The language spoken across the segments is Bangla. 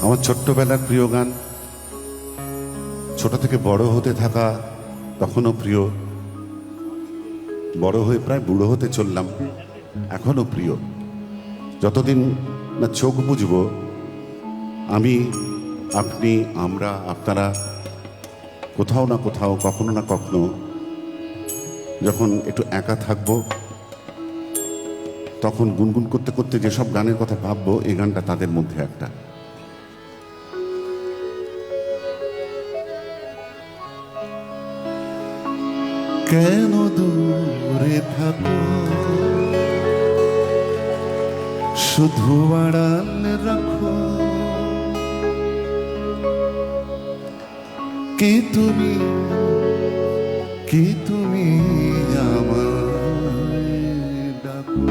আমার ছোট্টবেলার প্রিয় গান, ছোট থেকে বড় হতে থাকা তখনও প্রিয়, বড় হয়ে প্রায় বুড়ো হতে চললাম, এখনও প্রিয়। যতদিন না চোখ বুঝব, আমি, আপনি, আমরা, আপনারা কোথাও না কোথাও, কখনো না কখনো যখন একটু একা থাকব, তখন গুনগুন করতে করতে যেসব গানের কথা ভাববো, এই গানটা তাদের মধ্যে একটা। কেন দূরে থাকো, শুধু আড়াল রাখো, কে তুমি, কে তুমি আমায় ডাকো।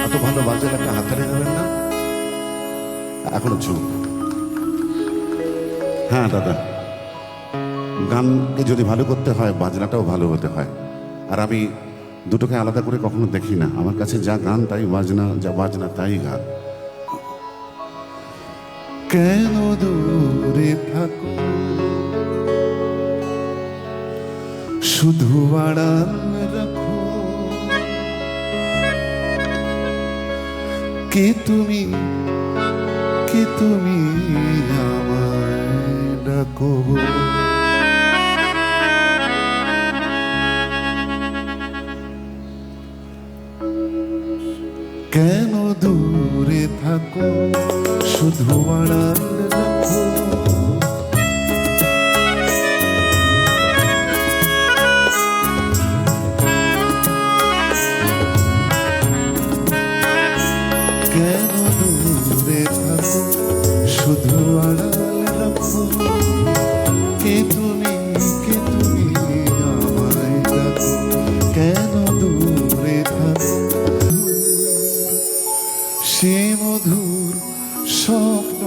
এত ভালো বাজার একটা হাততালি দেবেন না? এখনো চুপ। হ্যাঁ দাদা, গানকে যদি ভালো করতে হয়, বাজনাটাও ভালো হতে হয়। আর আমি দুটোকে আলাদা করে কখনো দেখি না। আমার কাছে যা গান তাই বাজনা, যা বাজনা তাই গান। কেন দূরে থাকো, শুধু আড়াল রাখো, কে তুমি, কে তুমি আমায় ডাকো। কেন দূরে থাকো, শুধু আড়াল রাখো, কেন দূরে থাকো, শুধু আড়াল রাখো, কে তুমি, কে তুমি আমায় ডাকো। কেন দূরে থাকো, সে মধুর স্বপ্ন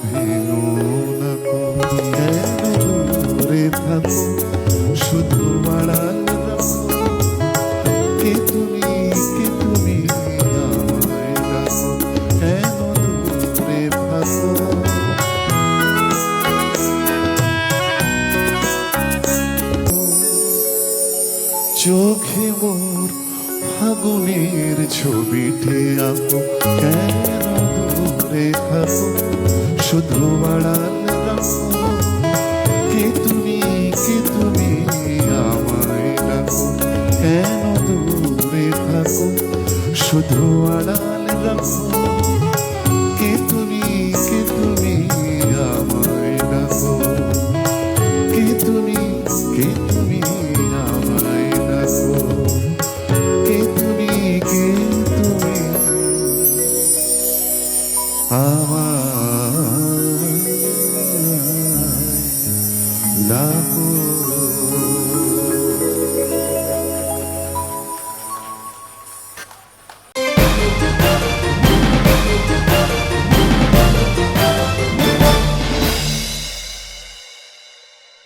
ভেঙো না গো। কেন দূরে থাকো, শুধু আড়াল রাখো, কে তুমি, কে তুমি আমায় ডাকো। কেন দূরে থাকো, চোখে মোর ফাগুনের ছবিটি আঁকো। কেন দূরে থাকো, শুধু আড়াল রাখো, কে তুমি, কে তুমি আমায় ডাকো। কেন দূরে থাকো, শুধু আড়াল রাখো, কে তুমি, কে তুমি আমায় ডাকো। কে তুমি, কে তুমি আমায় ডাকো। কে তুমি, কে তুমি আমায় ডাকো।